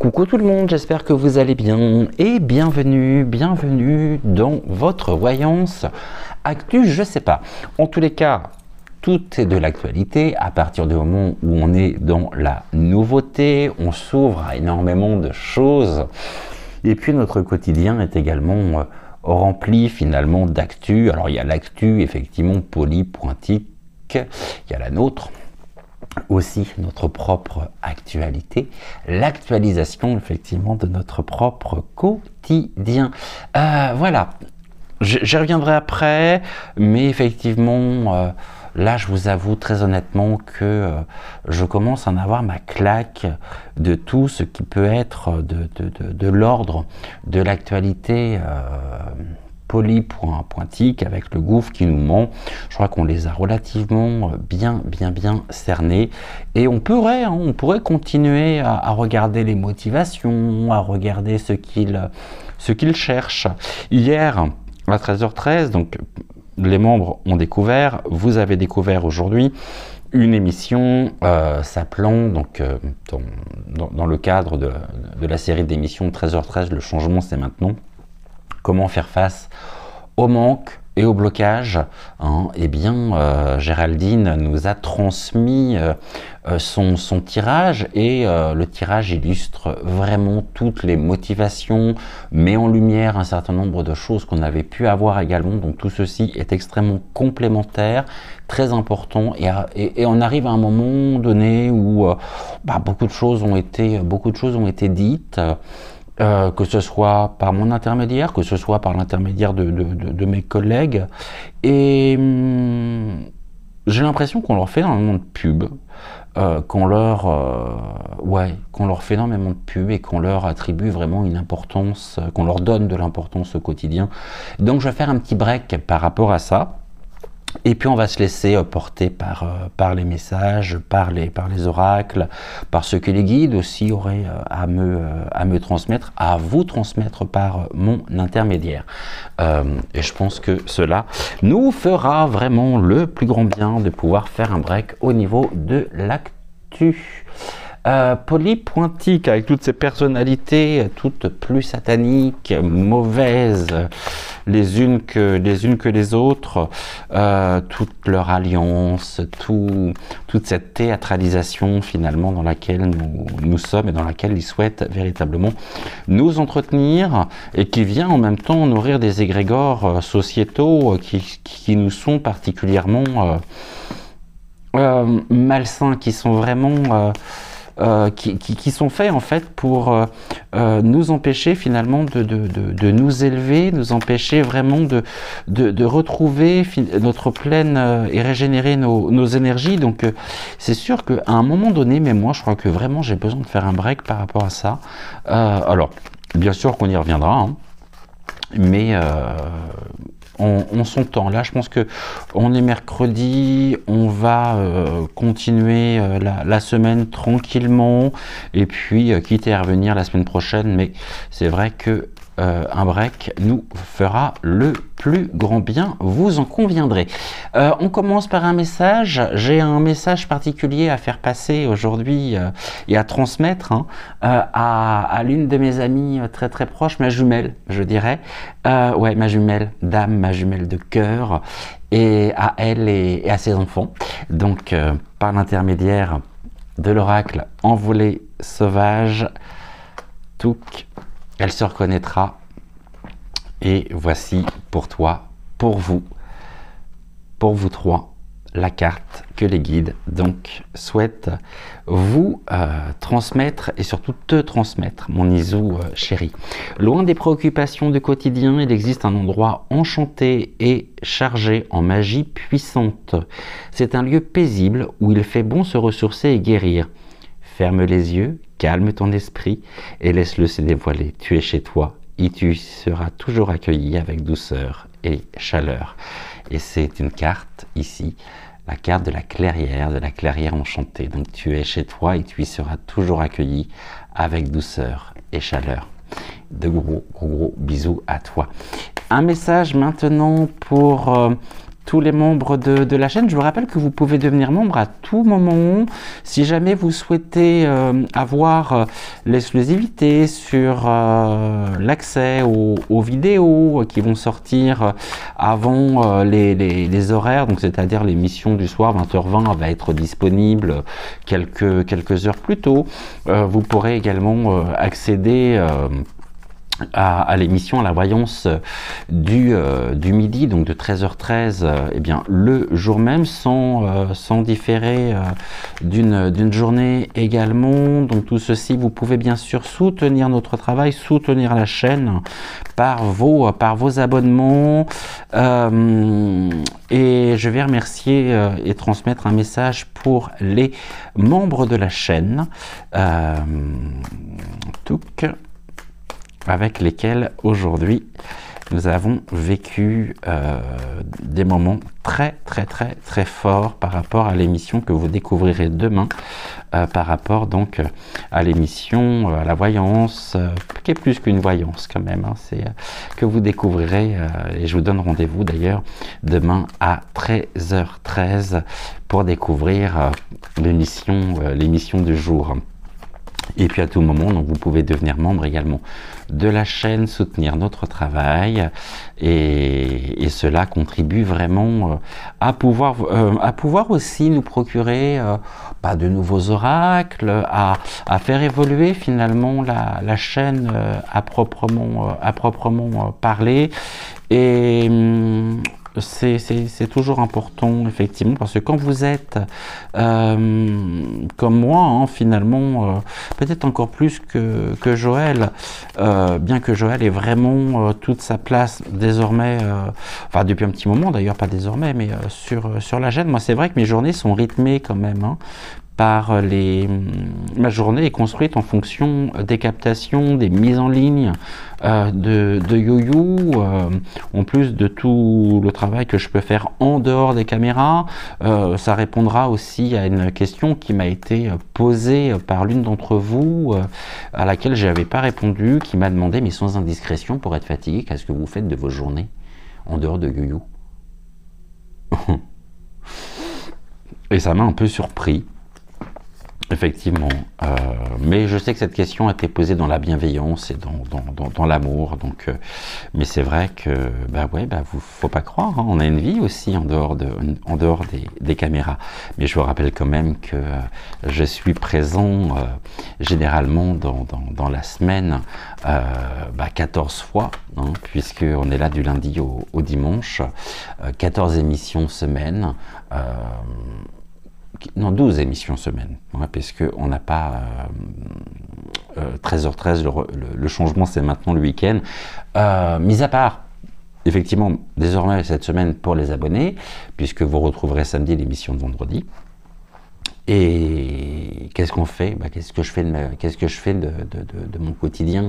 Coucou tout le monde, j'espère que vous allez bien et bienvenue dans votre voyance actu, je sais pas. En tous les cas, tout est de l'actualité à partir du moment où on est dans la nouveauté, on s'ouvre à énormément de choses et puis notre quotidien est également rempli finalement d'actu. Alors il y a l'actu effectivement polypointique, il y a la nôtre, aussi notre propre actualité, l'actualisation effectivement de notre propre quotidien. Voilà, j'y reviendrai après, mais effectivement, là je vous avoue très honnêtement que je commence à en avoir ma claque de tout ce qui peut être de l'ordre de l'actualité polypointique avec le gouffre qui nous ment. Je crois qu'on les a relativement bien cernés et on pourrait continuer à regarder les motivations, à regarder ce qu'ils cherchent. Hier à 13h13, donc les membres ont découvert, vous avez découvert aujourd'hui une émission s'appelant, donc dans le cadre de la série d'émissions 13h13, le changement c'est maintenant. Comment faire face au manque et au blocage, hein. Eh bien, Géraldine nous a transmis son tirage et le tirage illustre vraiment toutes les motivations, met en lumière un certain nombre de choses qu'on avait pu avoir également. Donc tout ceci est extrêmement complémentaire, très important et on arrive à un moment donné où beaucoup de choses ont été dites. Que ce soit par mon intermédiaire, que ce soit par l'intermédiaire de mes collègues. Et j'ai l'impression qu'on leur fait énormément de pub, qu'on leur fait énormément de pub et qu'on leur attribue vraiment une importance, qu'on leur donne de l'importance au quotidien. Donc je vais faire un petit break par rapport à ça. Et puis on va se laisser porter par les messages, par les oracles, par ce que les guides aussi auraient à me transmettre, à vous transmettre par mon intermédiaire. Et je pense que cela nous fera vraiment le plus grand bien de pouvoir faire un break au niveau de l'actu. Polypointique avec toutes ces personnalités toutes plus sataniques, mauvaises les unes que les autres, toute leur alliance, toute cette théâtralisation finalement dans laquelle nous sommes et dans laquelle ils souhaitent véritablement nous entretenir et qui vient en même temps nourrir des égrégores sociétaux qui nous sont particulièrement malsains, qui sont vraiment qui sont faits en fait pour nous empêcher finalement de nous élever, nous empêcher vraiment de retrouver notre pleine et régénérer nos énergies. Donc c'est sûr qu'à un moment donné, mais moi je crois que vraiment j'ai besoin de faire un break par rapport à ça. Alors bien sûr qu'on y reviendra, hein, mais on son temps. Là, je pense que on est mercredi, on va continuer la semaine tranquillement et puis quitter à revenir la semaine prochaine. Mais c'est vrai que un break nous fera le plus grand bien, vous en conviendrez. On commence par un message. J'ai un message particulier à faire passer aujourd'hui et à transmettre à l'une de mes amies très proches, ma jumelle, je dirais. Ouais, ma jumelle d'âme, ma jumelle de cœur, et à elle et à ses enfants. Donc, par l'intermédiaire de l'oracle envolé sauvage, Touk, elle se reconnaîtra. Et voici pour toi, pour vous trois, la carte que les guides donc souhaitent vous transmettre et surtout te transmettre, mon Isou chéri. Loin des préoccupations du quotidien, il existe un endroit enchanté et chargé en magie puissante. C'est un lieu paisible où il fait bon se ressourcer et guérir. Ferme les yeux, calme ton esprit et laisse-le se dévoiler. Tu es chez toi et tu seras toujours accueilli avec douceur et chaleur. Et c'est une carte ici, la carte de la clairière enchantée. Donc tu es chez toi et tu y seras toujours accueilli avec douceur et chaleur. De gros bisous à toi. Un message maintenant pour tous les membres de la chaîne. Je vous rappelle que vous pouvez devenir membre à tout moment. Si jamais vous souhaitez avoir l'exclusivité sur l'accès aux vidéos qui vont sortir avant les horaires, donc c'est-à-dire l'émission du soir 20h20 va être disponible quelques heures plus tôt. Vous pourrez également accéder à l'émission, à la voyance du midi, donc de 13h13, eh bien, le jour même, sans différer d'une journée également. Donc tout ceci, vous pouvez bien sûr soutenir notre travail, soutenir la chaîne par vos abonnements. Et je vais remercier et transmettre un message pour les membres de la chaîne. Avec lesquels aujourd'hui nous avons vécu des moments très forts par rapport à l'émission que vous découvrirez demain, par rapport donc à l'émission, à la voyance, qui est plus qu'une voyance quand même, hein, c'est que vous découvrirez, et je vous donne rendez-vous d'ailleurs demain à 13h13 pour découvrir l'émission du jour. Et puis à tout moment, donc vous pouvez devenir membre également de la chaîne, soutenir notre travail, et cela contribue vraiment à pouvoir aussi nous procurer de nouveaux oracles, à faire évoluer finalement la chaîne à proprement parler. Et c'est toujours important, effectivement, parce que quand vous êtes comme moi, hein, finalement, peut-être encore plus que Joël, bien que Joël ait vraiment toute sa place désormais, enfin depuis un petit moment d'ailleurs, pas désormais, mais sur la chaîne. Moi, c'est vrai que mes journées sont rythmées quand même, hein, ma journée est construite en fonction des captations, des mises en ligne de YoYo, en plus de tout le travail que je peux faire en dehors des caméras. Ça répondra aussi à une question qui m'a été posée par l'une d'entre vous, à laquelle je n'avais pas répondu, qui m'a demandé, mais sans indiscrétion, pour être fatigué, qu'est-ce que vous faites de vos journées en dehors de YoYo? Et ça m'a un peu surpris. Effectivement, mais je sais que cette question a été posée dans la bienveillance et dans l'amour, donc, mais c'est vrai que, faut pas croire, hein, on a une vie aussi en dehors des caméras, mais je vous rappelle quand même que je suis présent généralement dans la semaine 14 fois, hein, puisqu'on est là du lundi au dimanche, 14 émissions semaine, non, 12 émissions semaine, hein, puisqu'on n'a pas 13h13, le changement c'est maintenant le week-end. Mis à part, effectivement, désormais cette semaine pour les abonnés, puisque vous retrouverez samedi l'émission de vendredi. Et qu'est-ce qu'on fait? Qu'est-ce que je fais de mon quotidien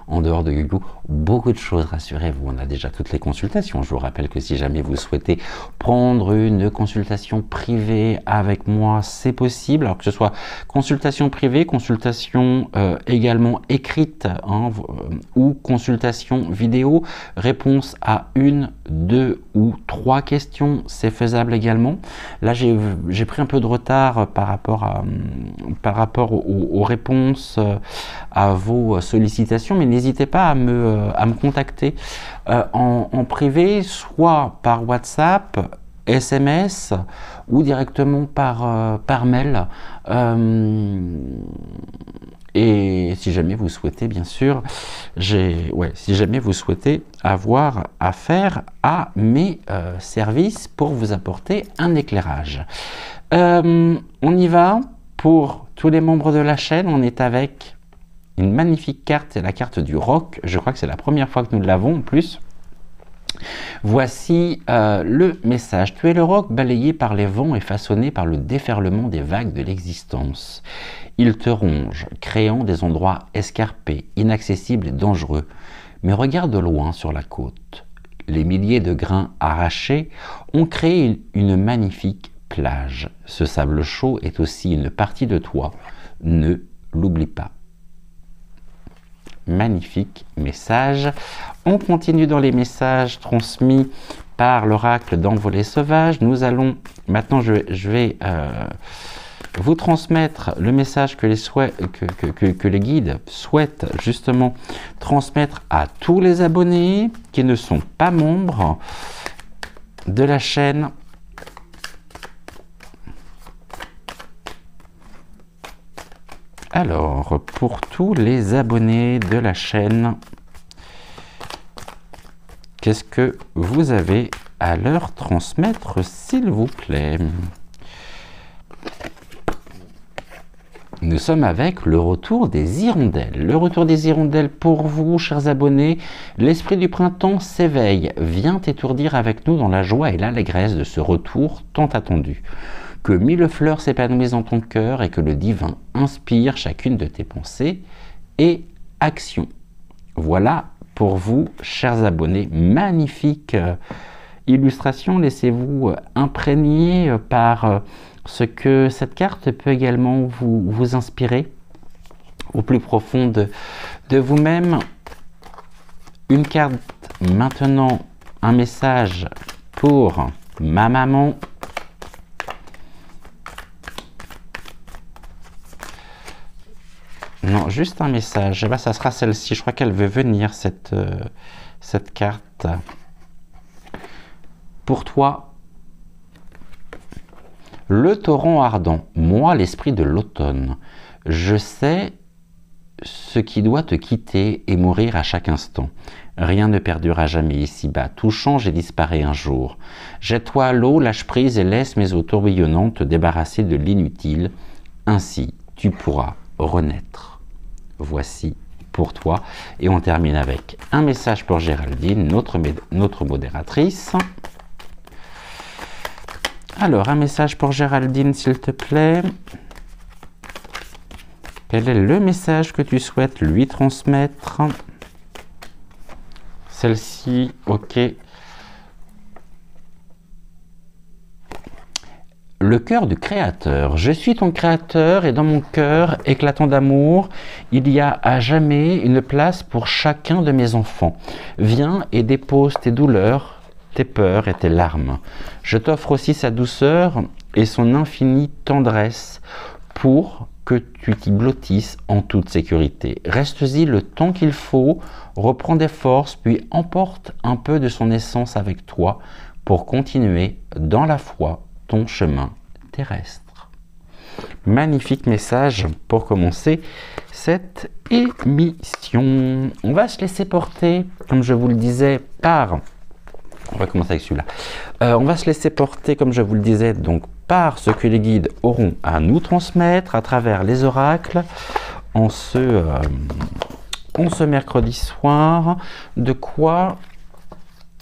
en dehors de YoYo? Beaucoup de choses, rassurez-vous. On a déjà toutes les consultations. Je vous rappelle que si jamais vous souhaitez prendre une consultation privée avec moi, c'est possible. Alors que ce soit consultation privée, consultation également écrite, hein, ou consultation vidéo, réponse à 1, 2 ou 3 questions, c'est faisable également. Là, j'ai pris un peu de retard par rapport aux réponses à vos sollicitations, mais n'hésitez pas à me contacter en privé, soit par WhatsApp, SMS ou directement par mail. Et si jamais vous souhaitez, bien sûr, si jamais vous souhaitez avoir affaire à mes services pour vous apporter un éclairage. On y va pour tous les membres de la chaîne. On est avec une magnifique carte, c'est la carte du roc. Je crois que c'est la première fois que nous l'avons en plus. Voici le message. Tu es le roc balayé par les vents et façonné par le déferlement des vagues de l'existence. Il te ronge, créant des endroits escarpés, inaccessibles et dangereux. Mais regarde de loin sur la côte. Les milliers de grains arrachés ont créé une magnifique plage. Ce sable chaud est aussi une partie de toi. Ne l'oublie pas. Magnifique message. On continue dans les messages transmis par l'oracle d'Envolée Sauvage. Nous allons, maintenant je vais vous transmettre le message que les guides souhaitent justement transmettre à tous les abonnés qui ne sont pas membres de la chaîne. Alors, pour tous les abonnés de la chaîne, qu'est-ce que vous avez à leur transmettre, s'il vous plaît? Nous sommes avec le retour des hirondelles. Le retour des hirondelles pour vous, chers abonnés. L'esprit du printemps s'éveille. Viens t'étourdir avec nous dans la joie et l'allégresse de ce retour tant attendu. Que mille fleurs s'épanouissent dans ton cœur et que le divin inspire chacune de tes pensées et actions. Voilà pour vous, chers abonnés. Magnifique illustration. Laissez-vous imprégner par ce que cette carte peut également vous inspirer au plus profond de vous-même. Une carte maintenant, un message pour ma maman. Non, juste un message. Eh ben, ça sera celle-ci. Je crois qu'elle veut venir, cette carte. Pour toi, le torrent ardent, moi l'esprit de l'automne, je sais ce qui doit te quitter et mourir à chaque instant. Rien ne perdure à jamais ici-bas, tout change et disparaît un jour. Jette-toi à l'eau, lâche prise et laisse mes eaux tourbillonnantes te débarrasser de l'inutile. Ainsi, tu pourras renaître. Voici pour toi. Et on termine avec un message pour Géraldine, notre modératrice. Alors, un message pour Géraldine, s'il te plaît. Quel est le message que tu souhaites lui transmettre? Celle-ci, ok. Le cœur du Créateur. Je suis ton Créateur et dans mon cœur éclatant d'amour, il y a à jamais une place pour chacun de mes enfants. Viens et dépose tes douleurs, tes peurs et tes larmes. Je t'offre aussi sa douceur et son infinie tendresse pour que tu t'y blottisses en toute sécurité. Reste-y le temps qu'il faut, reprends des forces, puis emporte un peu de son essence avec toi pour continuer dans la foi ton chemin terrestre. Magnifique message pour commencer cette émission. On va se laisser porter, comme je vous le disais, par... On va commencer avec celui-là. On va se laisser porter, comme je vous le disais, donc par ce que les guides auront à nous transmettre à travers les oracles en ce mercredi soir. De quoi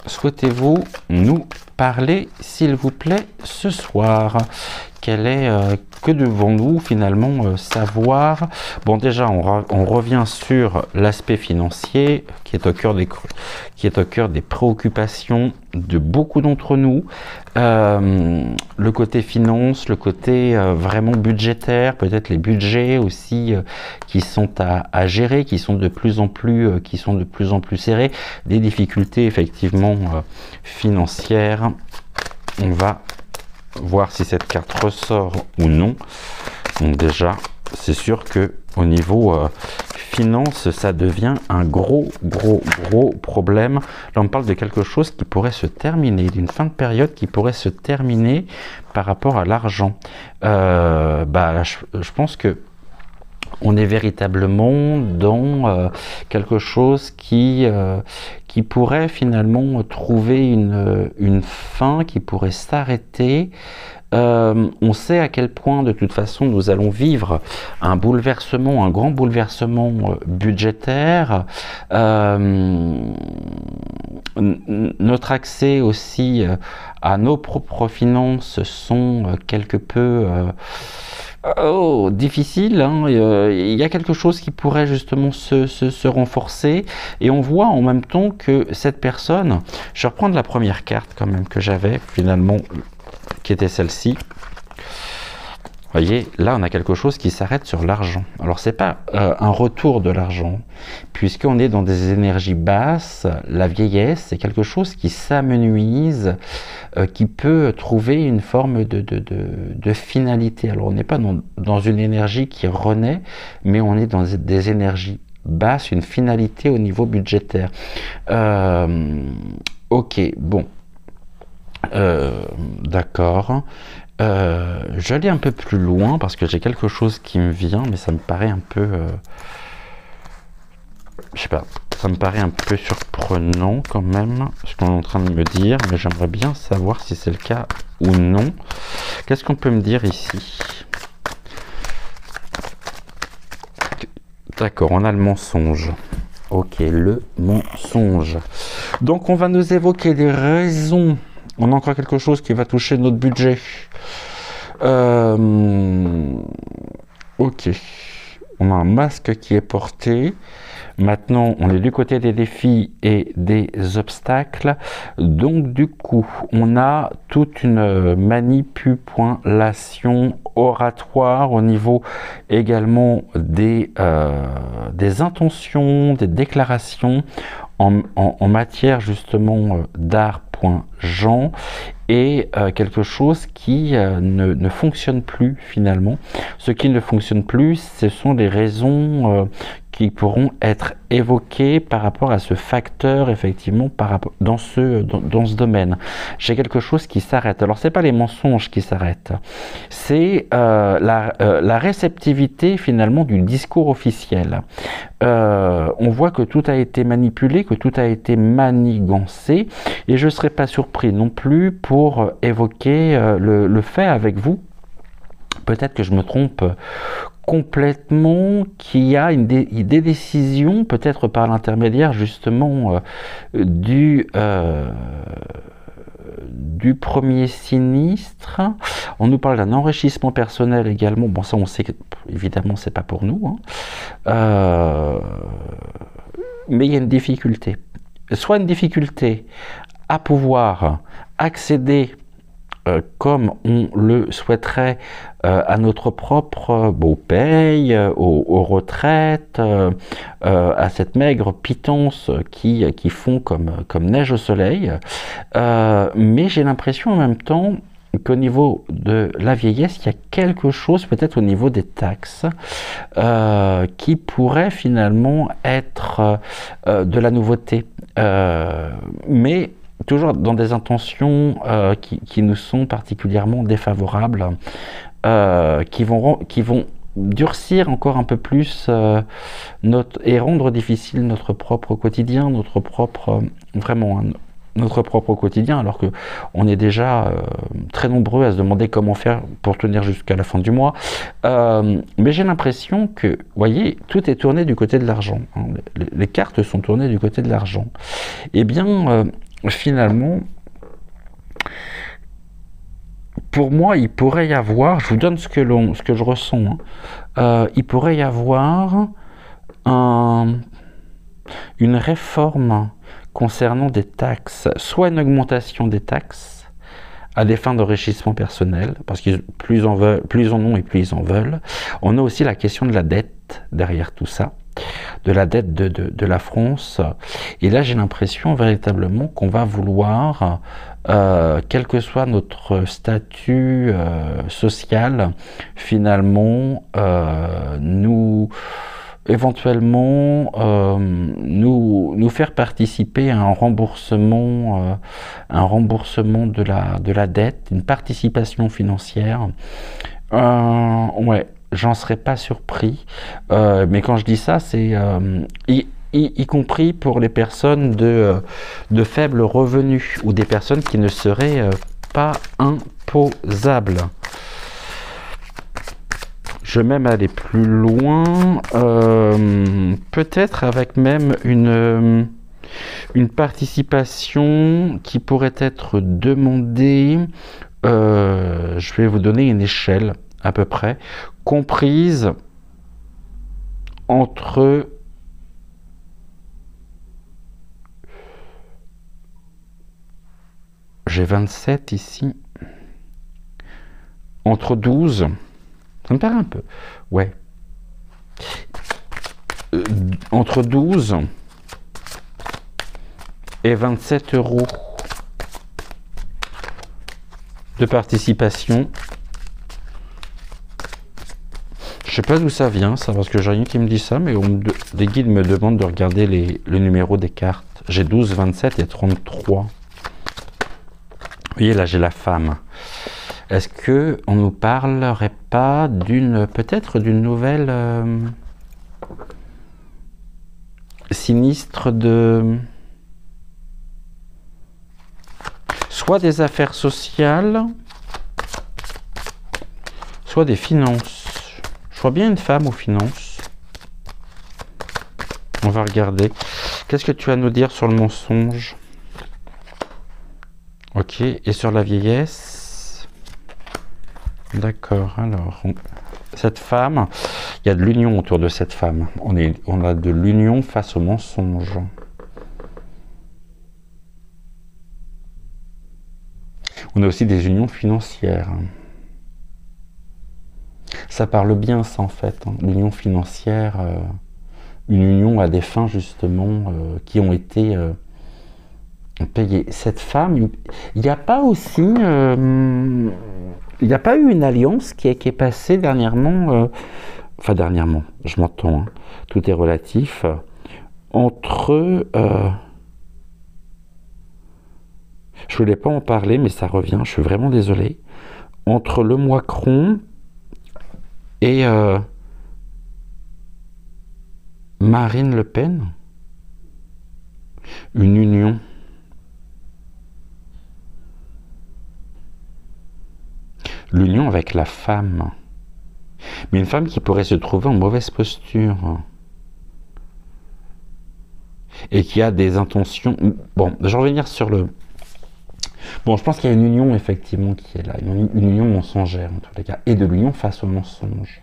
souhaitez-vous nous parler, s'il vous plaît, ce soir? Que devons-nous finalement savoir? Bon, déjà, on revient sur l'aspect financier qui est au cœur des préoccupations de beaucoup d'entre nous. Le côté finance, le côté vraiment budgétaire, peut-être les budgets aussi qui sont à gérer, qui sont de plus en plus serrés, des difficultés effectivement financières. On va voir si cette carte ressort ou non. Donc déjà, c'est sûr que au niveau finance, ça devient un gros problème. Là, on parle de quelque chose qui pourrait se terminer, d'une fin de période qui pourrait se terminer par rapport à l'argent. Je pense que on est véritablement dans quelque chose qui pourrait finalement trouver une fin, qui pourrait s'arrêter. On sait à quel point de toute façon nous allons vivre un bouleversement, un grand bouleversement budgétaire. Notre accès aussi à nos propres finances sont quelque peu difficile, hein. Il y a quelque chose qui pourrait justement se renforcer, et on voit en même temps que cette personne, je vais reprendre la première carte quand même que j'avais finalement, qui était celle-ci. voyez, là, on a quelque chose qui s'arrête sur l'argent. Alors, c'est pas un retour de l'argent, puisqu'on est dans des énergies basses. La vieillesse, c'est quelque chose qui s'amenuise, qui peut trouver une forme de finalité. Alors, on n'est pas dans une énergie qui renaît, mais on est dans des énergies basses, une finalité au niveau budgétaire. Ok, bon. D'accord. J'allais un peu plus loin parce que j'ai quelque chose qui me vient, mais ça me paraît un peu, je sais pas, ça me paraît un peu surprenant quand même ce qu'on est en train de me dire, mais j'aimerais bien savoir si c'est le cas ou non. Qu'est-ce qu'on peut me dire ici? D'accord, on a le mensonge. Ok, le mensonge. Donc on va nous évoquer des raisons. On a encore quelque chose qui va toucher notre budget. Ok. On a un masque qui est porté. Maintenant, on est du côté des défis et des obstacles. Donc, du coup, on a toute une manipulation oratoire au niveau également des intentions, des déclarations en matière justement d'art.Jean et quelque chose qui ne fonctionne plus finalement. Ce qui ne fonctionne plus, ce sont les raisons qui pourront être évoquées par rapport à ce facteur effectivement dans ce domaine. J'ai quelque chose qui s'arrête. Alors c'est pas les mensonges qui s'arrêtent, c'est la réceptivité finalement du discours officiel. On voit que tout a été manipulé, que tout a été manigancé, et je ne serais pas surpris non plus pour évoquer le fait avec vous. Peut-être que je me trompe complètement, qu'il y a des décisions, peut-être par l'intermédiaire justement du premier sinistre. On nous parle d'un enrichissement personnel également. Bon, ça on sait que évidemment c'est pas pour nous, hein. Mais il y a une difficulté. Soit une difficulté à pouvoir accéder comme on le souhaiterait à notre propre paye, aux retraites, à cette maigre pitance qui fond comme neige au soleil. Mais j'ai l'impression en même temps qu'au niveau de la vieillesse, il y a quelque chose peut-être au niveau des taxes qui pourrait finalement être de la nouveauté. Mais toujours dans des intentions qui nous sont particulièrement défavorables, qui vont durcir encore un peu plus et rendre difficile notre propre quotidien, notre propre quotidien, alors que on est déjà très nombreux à se demander comment faire pour tenir jusqu'à la fin du mois. Mais j'ai l'impression que, vous voyez, tout est tourné du côté de l'argent, hein. Les cartes sont tournées du côté de l'argent. Eh bien, finalement, pour moi, il pourrait y avoir, je vous donne ce que je ressens, hein, il pourrait y avoir une réforme concernant des taxes, soit une augmentation des taxes à des fins d'enrichissement personnel, parce que plus en ont et plus ils en veulent. On a aussi la question de la dette derrière tout ça, de la dette de la France. Et là, j'ai l'impression véritablement qu'on va vouloir, quel que soit notre statut social, finalement, éventuellement nous faire participer à un remboursement de la dette, une participation financière. Ouais, j'en serais pas surpris, mais quand je dis ça, c'est y compris pour les personnes de faibles revenus ou des personnes qui ne seraient pas imposables. Je vais même aller plus loin, peut-être avec même une participation qui pourrait être demandée. Je vais vous donner une échelle à peu près, comprise entre j'ai 27 ici, entre 12 Ça me paraît un peu. Ouais. Entre 12 et 27 euros de participation. Je sais pas d'où ça vient, ça, parce que j'ai rien qui me dit ça, mais des guides me demandent de regarder le numéro des cartes. J'ai 12, 27 et 33. Vous voyez, là, j'ai la femme. Est-ce que on nous parlerait pas peut-être d'une nouvelle sinistre de soit des affaires sociales, soit des finances. Je vois bien une femme aux finances. On va regarder. Qu'est-ce que tu as à nous dire sur le mensonge? Ok. Et sur la vieillesse? D'accord. Alors, cette femme, il y a de l'union autour de cette femme. On a de l'union face au mensonge. On a aussi des unions financières. Ça parle bien, ça, en fait. L'union financière, une union à des fins, justement, qui ont été payées. Cette femme, il n'y a pas aussi... il n'y a pas eu une alliance qui est passée dernièrement... enfin, dernièrement, je m'entends, hein, tout est relatif. Entre... je voulais pas en parler, mais ça revient, je suis vraiment désolé. Entre le Macron et Marine Le Pen, une union. L'union avec la femme. Mais une femme qui pourrait se trouver en mauvaise posture. Et qui a des intentions... Bon, je vais revenir sur le... Bon, je pense qu'il y a une union, effectivement, qui est là. Une union mensongère, en tous les cas. Et de l'union face au mensonge.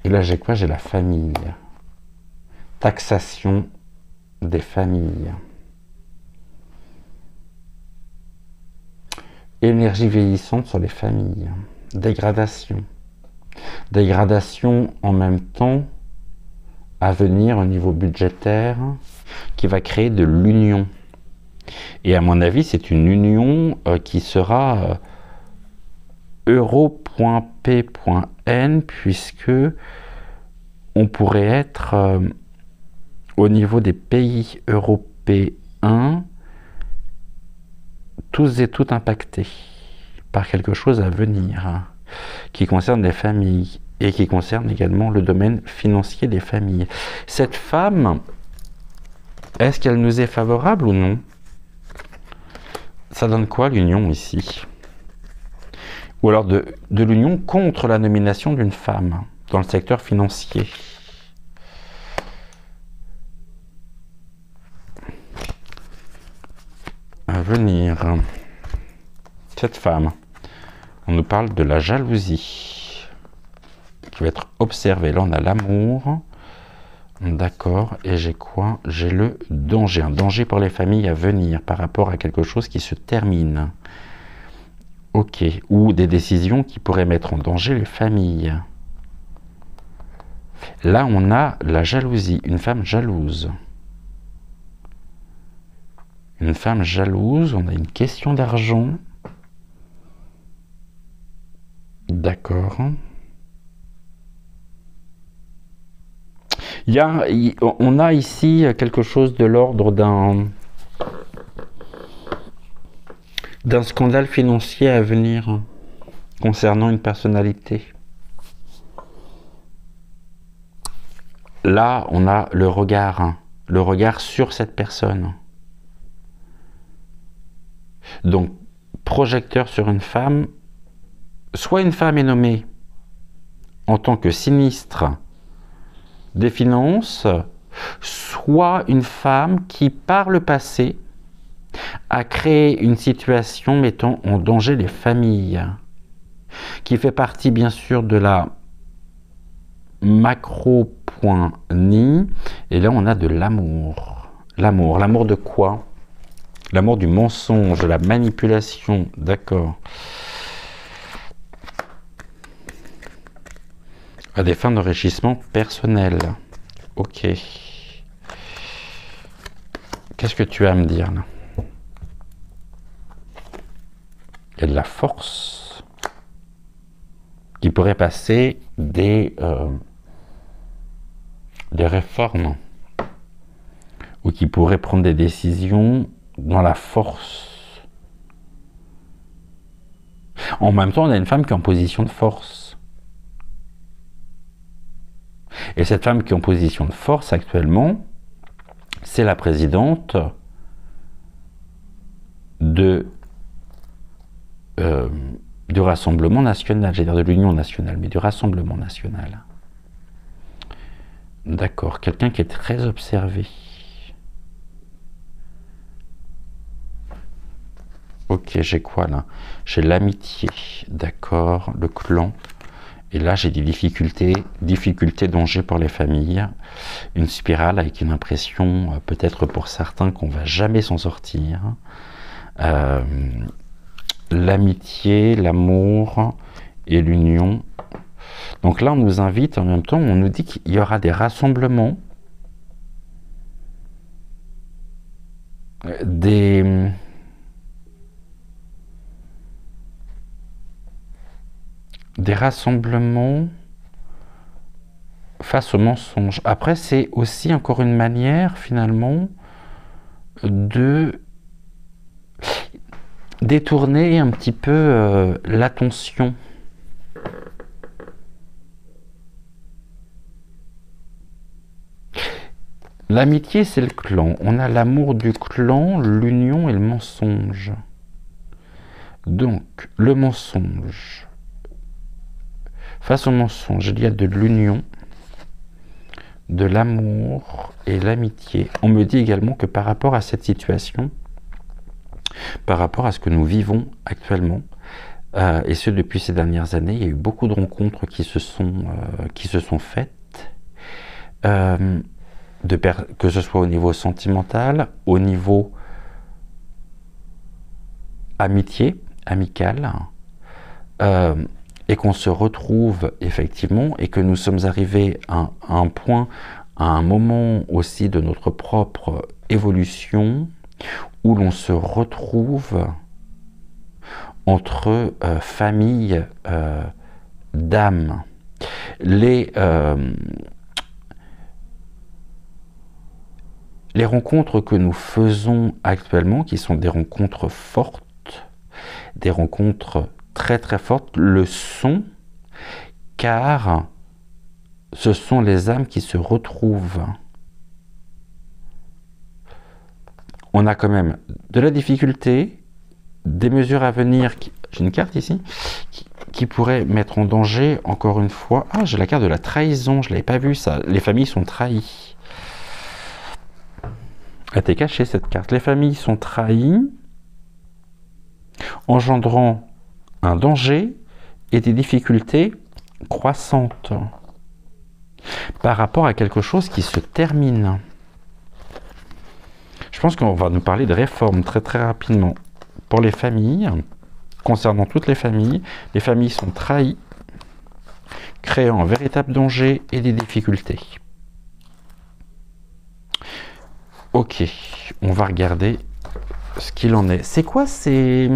Et là, j'ai quoi? J'ai la famille. Taxation des familles. Énergie vieillissante sur les familles. Dégradation. Dégradation en même temps à venir au niveau budgétaire qui va créer de l'union. Et à mon avis, c'est une union qui sera euro.p.n puisque on pourrait être au niveau des pays européens tous et toutes impactés par quelque chose à venir qui concerne les familles et qui concerne également le domaine financier des familles. Cette femme, est-ce qu'elle nous est favorable ou non? Ça donne quoi l'union ici? Ou alors de l'union contre la nomination d'une femme dans le secteur financier. À venir. Cette femme, on nous parle de la jalousie qui va être observée. Là, on a l'amour. D'accord. Et j'ai quoi? J'ai le danger. Un danger pour les familles à venir par rapport à quelque chose qui se termine. Ok. Ou des décisions qui pourraient mettre en danger les familles. Là, on a la jalousie. Une femme jalouse. Une femme jalouse. On a une question d'argent. D'accord. On a ici quelque chose de l'ordre d'un scandale financier à venir concernant une personnalité. Là, on a le regard sur cette personne. Donc, projecteur sur une femme, soit une femme est nommée en tant que sinistre des finances, soit une femme qui, par le passé, a créé une situation mettant en danger les familles, qui fait partie bien sûr de la macro.ni, et là on a de l'amour. L'amour de quoi? L'amour du mensonge, de la manipulation, d'accord. À des fins d'enrichissement personnel. Ok. Qu'est-ce que tu as à me dire là? Il y a de la force qui pourrait passer des réformes ou qui pourrait prendre des décisions dans la force. En même temps, on a une femme qui est en position de force. Et cette femme qui est en position de force actuellement, c'est la présidente du Rassemblement national, j'allais dire de l'Union nationale, mais du Rassemblement national. D'accord, quelqu'un qui est très observé. Ok, j'ai quoi là? J'ai l'amitié, d'accord, le clan. Et là, j'ai des difficultés, danger pour les familles. Une spirale avec une impression, peut-être pour certains, qu'on va jamais s'en sortir. L'amitié, l'amour et l'union. Donc là, on nous invite, en même temps, on nous dit qu'il y aura des rassemblements, des rassemblements face au mensonge. Après, c'est aussi encore une manière, finalement, de détourner un petit peu l'attention. L'amitié, c'est le clan. On a l'amour du clan, l'union et le mensonge. Donc, le mensonge. Face au mensonge, il y a de l'union, de l'amour et l'amitié. On me dit également que par rapport à cette situation, par rapport à ce que nous vivons actuellement, et ce depuis ces dernières années, il y a eu beaucoup de rencontres qui se sont faites, que ce soit au niveau sentimental, au niveau amitié, amical, et qu'on se retrouve effectivement, et que nous sommes arrivés à un point, à un moment aussi de notre propre évolution, où l'on se retrouve entre familles d'âmes. Les rencontres que nous faisons actuellement, qui sont des rencontres fortes, des rencontres très très fortes, le sont, car ce sont les âmes qui se retrouvent. On a quand même de la difficulté, des mesures à venir, j'ai une carte ici, qui pourrait mettre en danger, encore une fois, ah, j'ai la carte de la trahison, je ne l'avais pas vu ça, les familles sont trahies. Elle était cachée cette carte, les familles sont trahies, engendrant un danger et des difficultés croissantes par rapport à quelque chose qui se termine. Je pense qu'on va nous parler de réformes très très rapidement. Pour les familles, concernant toutes les familles sont trahies, créant un véritable danger et des difficultés. Ok, on va regarder ce qu'il en est. C'est quoi ces...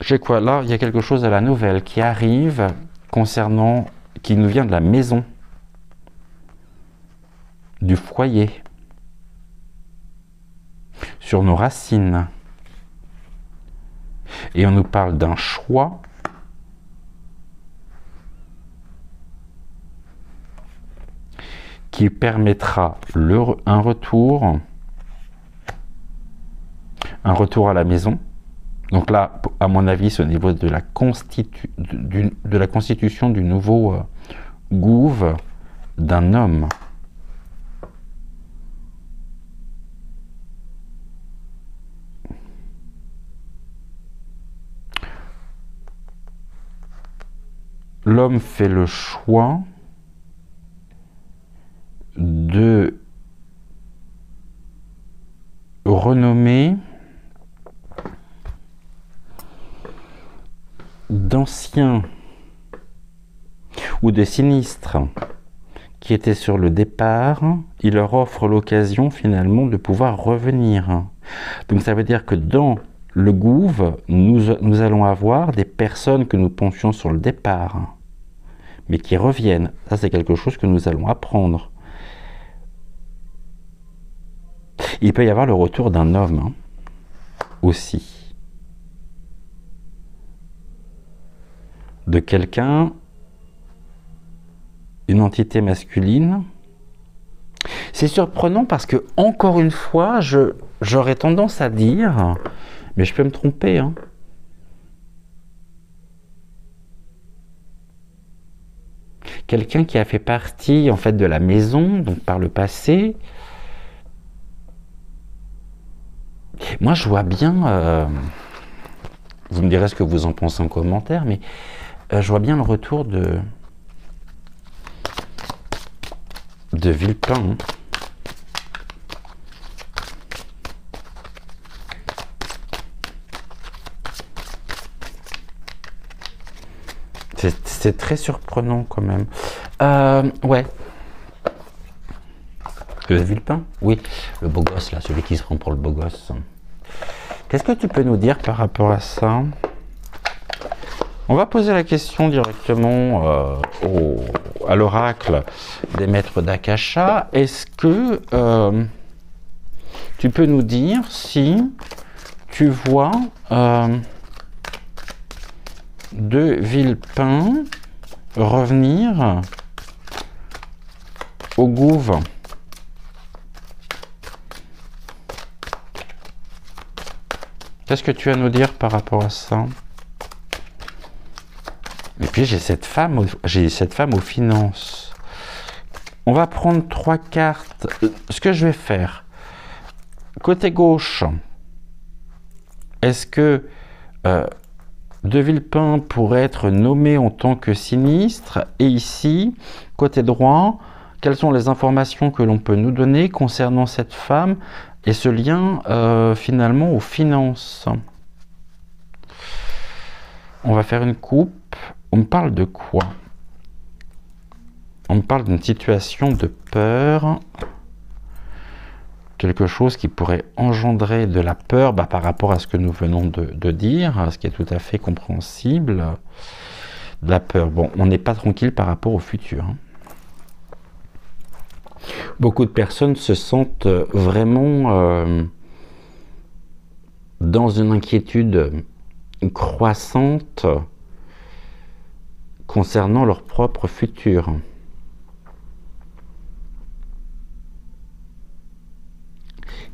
J'ai quoi là? Il y a quelque chose à la nouvelle qui arrive concernant, qui nous vient de la maison, du foyer, sur nos racines. Et on nous parle d'un choix qui permettra un retour à la maison. Donc là, à mon avis, c'est au niveau de la constitution du nouveau gouv d'un homme. L'homme fait le choix de renommer d'anciens ou de sinistres qui étaient sur le départ, il leur offre l'occasion finalement de pouvoir revenir. Donc ça veut dire que dans le gouffre, nous allons avoir des personnes que nous pensions sur le départ, mais qui reviennent. Ça, c'est quelque chose que nous allons apprendre. Il peut y avoir le retour d'un homme hein, aussi. De quelqu'un, une entité masculine. C'est surprenant parce que, encore une fois, j'aurais tendance à dire, mais je peux me tromper, hein, quelqu'un qui a fait partie en fait de la maison, donc par le passé. Moi, je vois bien, vous me direz ce que vous en pensez en commentaire, mais je vois bien le retour de Villepin. Hein. C'est très surprenant quand même. Ouais. Villepin? Oui, le beau gosse là, celui qui se prend pour le beau gosse. Qu'est-ce que tu peux nous dire par rapport à ça? On va poser la question directement à l'oracle des maîtres d'Akasha. Est-ce que tu peux nous dire si tu vois de Villepin revenir au gouffre? Qu'est-ce que tu as à nous dire par rapport à ça? Et puis j'ai cette femme aux finances. On va prendre 3 cartes. Ce que je vais faire, côté gauche, est-ce que de Villepin pourrait être nommé en tant que sinistre? Et ici, côté droit, quelles sont les informations que l'on peut nous donner concernant cette femme et ce lien finalement aux finances? On va faire une coupe. On me parle de quoi? On me parle d'une situation de peur. Quelque chose qui pourrait engendrer de la peur par rapport à ce que nous venons de dire, ce qui est tout à fait compréhensible. De la peur. Bon, on n'est pas tranquille par rapport au futur. Hein. Beaucoup de personnes se sentent vraiment dans une inquiétude croissante concernant leur propre futur.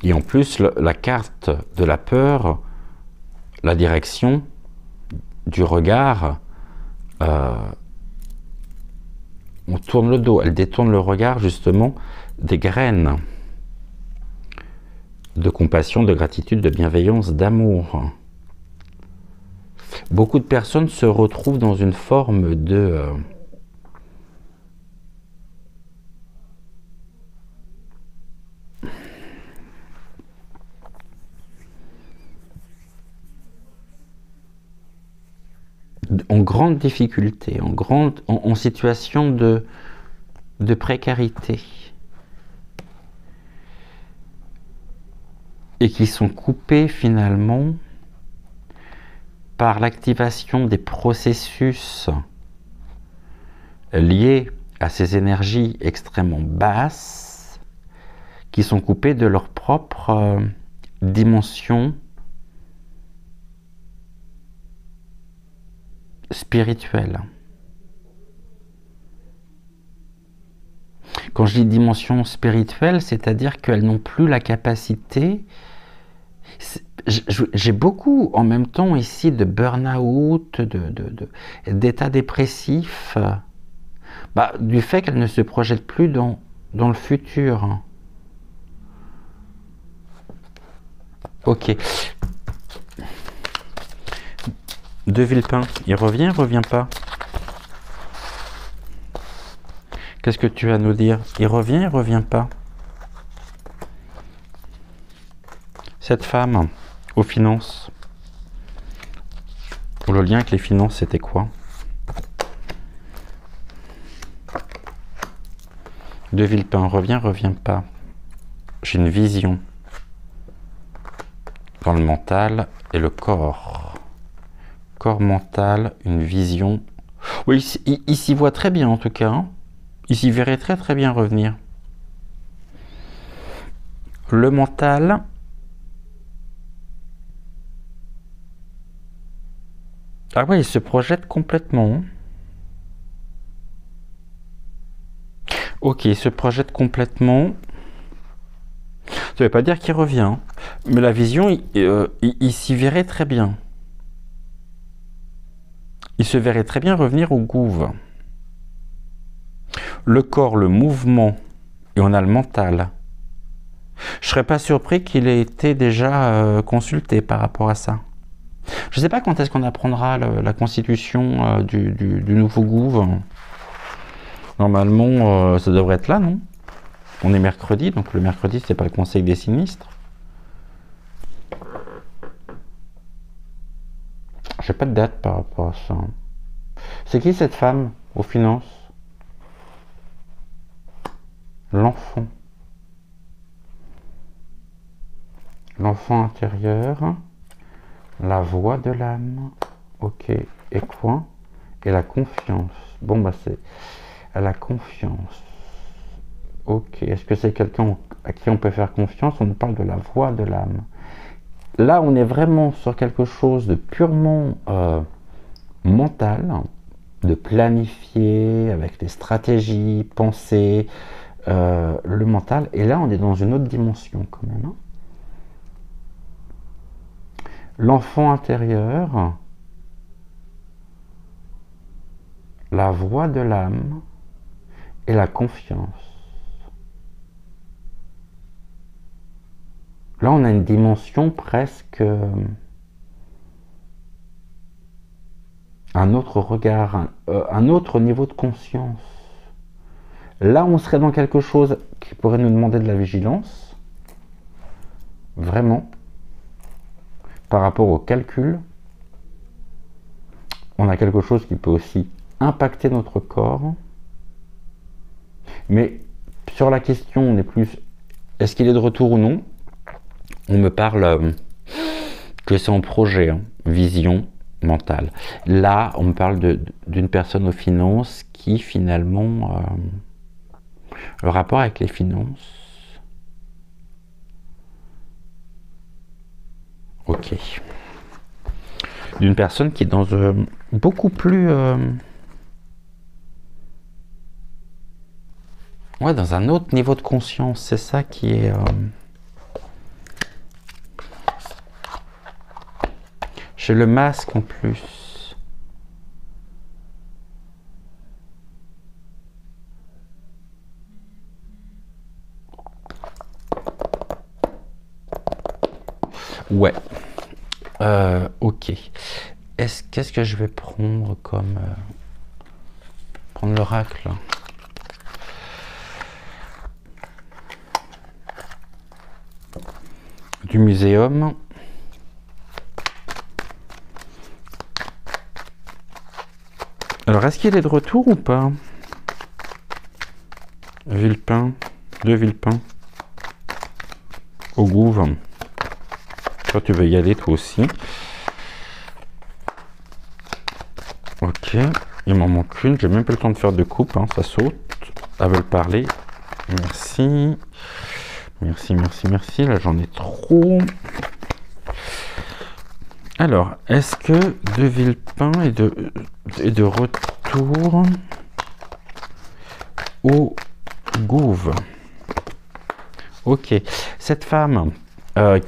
Et en plus, la carte de la peur, la direction du regard, on tourne le dos, elle détourne le regard justement des graines de compassion, de gratitude, de bienveillance, d'amour. Beaucoup de personnes se retrouvent dans une forme de en grande difficulté, en situation de précarité. Et qui sont coupés finalement par l'activation des processus liés à ces énergies extrêmement basses, qui sont coupés de leur propre dimension spirituelle. Quand je dis dimension spirituelle, c'est-à-dire qu'elles n'ont plus la capacité. J'ai beaucoup en même temps ici de burn-out, d'état dépressif, du fait qu'elles ne se projettent plus dans le futur. Ok. De Villepin, il revient pas? Qu'est-ce que tu as à nous dire? Il revient pas? Cette femme aux finances, pour le lien avec les finances, c'était quoi? De Villepin, reviens, reviens pas. J'ai une vision dans le mental et le corps. Corps, mental, une vision. Oui, il s'y voit très bien en tout cas. Hein. Il s'y verrait très très bien revenir. Le mental. Ah ouais, il se projette complètement. Ok, il se projette complètement. Ça ne veut pas dire qu'il revient. Mais la vision, il s'y verrait très bien. Il se verrait très bien revenir au gouv. Le corps, le mouvement, et on a le mental. Je ne serais pas surpris qu'il ait été déjà consulté par rapport à ça. Je ne sais pas quand est-ce qu'on apprendra la constitution du nouveau gouv. Normalement, ça devrait être là, non? On est mercredi, donc le mercredi, c'est pas le conseil des sinistres. J'ai pas de date par rapport à ça. C'est qui cette femme aux finances? L'enfant. L'enfant intérieur. La voix de l'âme. Ok. Et quoi? Et la confiance. Bon, bah c'est... La confiance. Ok. Est-ce que c'est quelqu'un à qui on peut faire confiance? On nous parle de la voix de l'âme. Là, on est vraiment sur quelque chose de purement mental, de planifier avec des stratégies, penser, le mental. Et là, on est dans une autre dimension quand même. Hein. L'enfant intérieur, la voix de l'âme et la confiance. Là, on a une dimension presque... un autre regard, un autre niveau de conscience. Là, on serait dans quelque chose qui pourrait nous demander de la vigilance. Vraiment. Par rapport au calcul. On a quelque chose qui peut aussi impacter notre corps. Mais sur la question, on est plus... Est-ce qu'il est de retour ou non? On me parle que c'est en projet, hein, vision mentale. Là, on me parle d'une personne aux finances qui finalement... le rapport avec les finances... Ok. D'une personne qui est dans beaucoup plus... ouais, dans un autre niveau de conscience. C'est ça qui est... J'ai le masque en plus. Ouais. Ok. Qu'est-ce que je vais prendre comme... prendre l'oracle. Du muséum. Alors, est-ce qu'il est de retour ou pas? Villepin, de Villepin. Au gouv. Toi, tu veux y aller, toi aussi. Ok. Il m'en manque une. J'ai même pas le temps de faire de coupe. Hein, ça saute. Elle veut le parler. Merci. Merci, merci, merci. Là, j'en ai trop. Alors, est-ce que de Villepin est de retour au gouv? Ok. Cette femme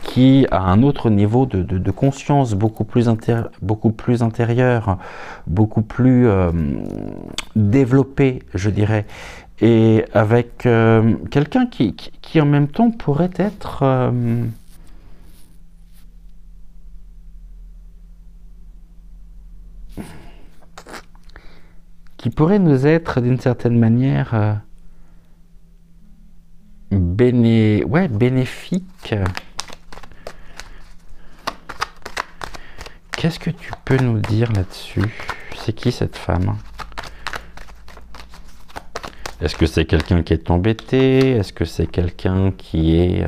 qui a un autre niveau de conscience beaucoup plus intérieur, beaucoup plus développé, je dirais, et avec quelqu'un qui en même temps pourrait être... qui pourrait nous être d'une certaine manière bénéfique. Qu'est-ce que tu peux nous dire là-dessus? C'est qui cette femme? Est-ce que c'est quelqu'un qui est embêté? Est-ce que c'est quelqu'un qui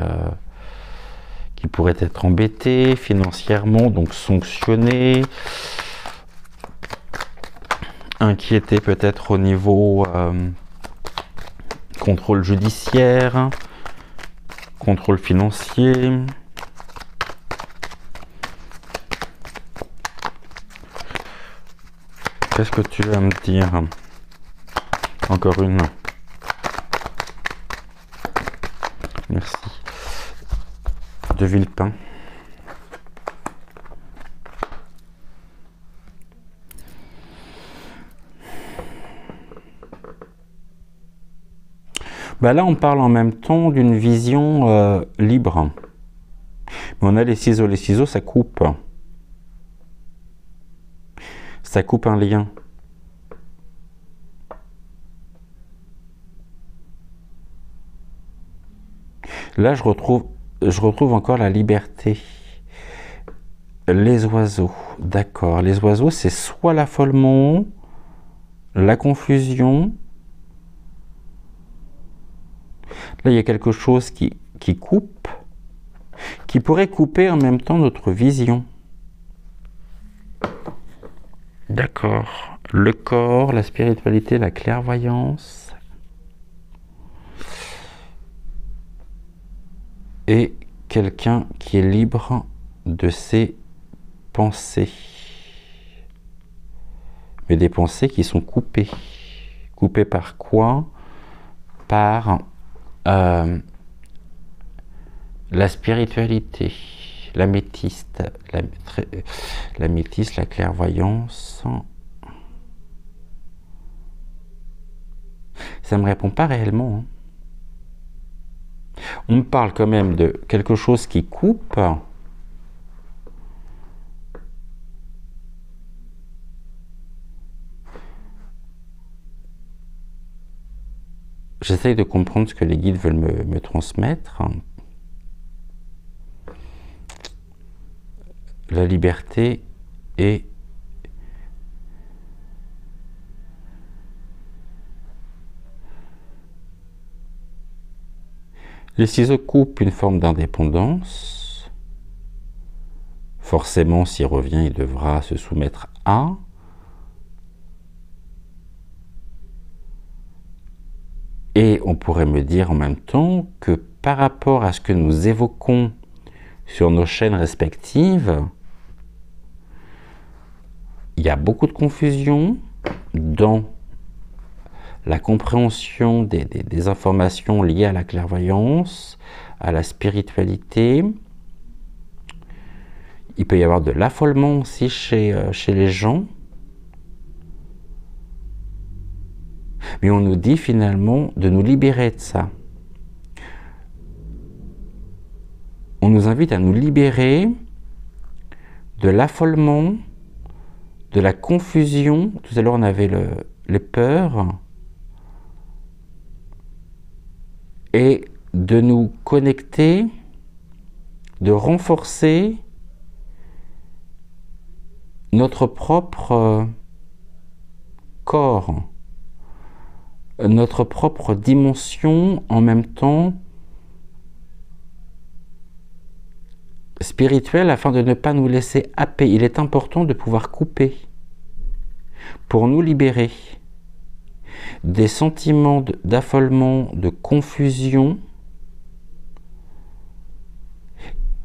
pourrait être embêté financièrement, donc sanctionné, inquiété peut-être au niveau contrôle judiciaire, contrôle financier. Qu'est-ce que tu vas me dire? Encore une. Merci. De Villepin. Bah là, on parle en même temps d'une vision libre. Mais on a les ciseaux. Les ciseaux, ça coupe. Ça coupe un lien. Là, je retrouve encore la liberté. Les oiseaux, d'accord. Les oiseaux, c'est soit l'affolement, la confusion. Là, il y a quelque chose qui coupe, qui pourrait couper en même temps notre vision. D'accord. Le corps, la spiritualité, la clairvoyance. Et quelqu'un qui est libre de ses pensées. Mais des pensées qui sont coupées. Coupées par quoi? Par la spiritualité, l'améthyste, la clairvoyance. Ça ne me répond pas réellement. Hein. On me parle quand même de quelque chose qui coupe. J'essaye de comprendre ce que les guides veulent me transmettre. La liberté et les ciseaux coupent une forme d'indépendance. Forcément, s'il revient, il devra se soumettre à. Et on pourrait me dire en même temps que par rapport à ce que nous évoquons sur nos chaînes respectives, il y a beaucoup de confusion dans la compréhension des informations liées à la clairvoyance, à la spiritualité. Il peut y avoir de l'affolement aussi chez les gens. Mais on nous dit finalement de nous libérer de ça. On nous invite à nous libérer de l'affolement, de la confusion. Tout à l'heure, on avait les peurs. Et de nous connecter, de renforcer notre propre corps, notre propre dimension en même temps spirituelle afin de ne pas nous laisser happer. Il est important de pouvoir couper pour nous libérer des sentiments d'affolement, de confusion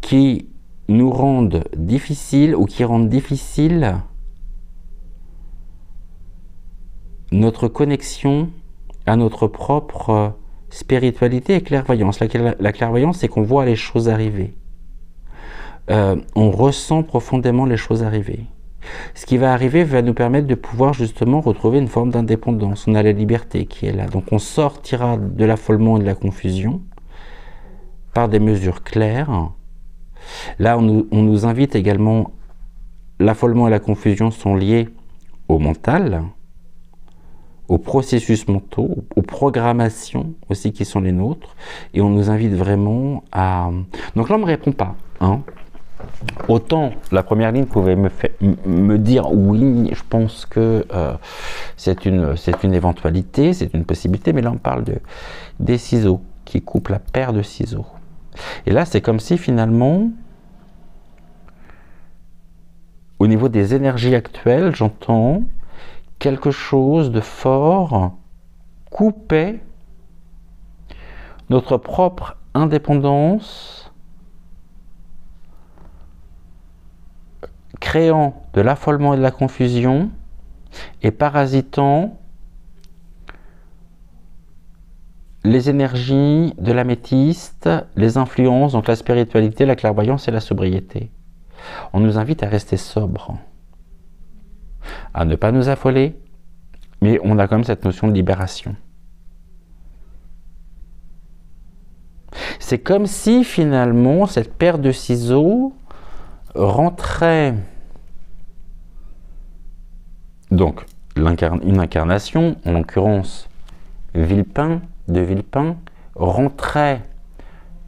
qui nous rendent difficiles ou qui rendent difficile notre connexion à notre propre spiritualité et clairvoyance. La clairvoyance, c'est qu'on voit les choses arriver. On ressent profondément les choses arriver. Ce qui va arriver va nous permettre de pouvoir justement retrouver une forme d'indépendance. On a la liberté qui est là. Donc on sortira de l'affolement et de la confusion par des mesures claires. Là, on nous invite également, l'affolement et la confusion sont liés au mental, aux processus mentaux, aux programmations aussi qui sont les nôtres. Et on nous invite vraiment à... Donc là, on ne me répond pas. Hein. Autant la première ligne pouvait me dire oui, je pense que c'est une éventualité, c'est une possibilité, mais là on parle des ciseaux, qui coupent la paire de ciseaux. Et là c'est comme si finalement, au niveau des énergies actuelles, j'entends quelque chose de fort couper notre propre indépendance, créant de l'affolement et de la confusion et parasitant les énergies de l'améthyste, les influences, donc la spiritualité, la clairvoyance et la sobriété. On nous invite à rester sobre, à ne pas nous affoler, mais on a quand même cette notion de libération. C'est comme si finalement cette paire de ciseaux rentrait, donc une incarnation, en l'occurrence Villepin, de Villepin, rentrait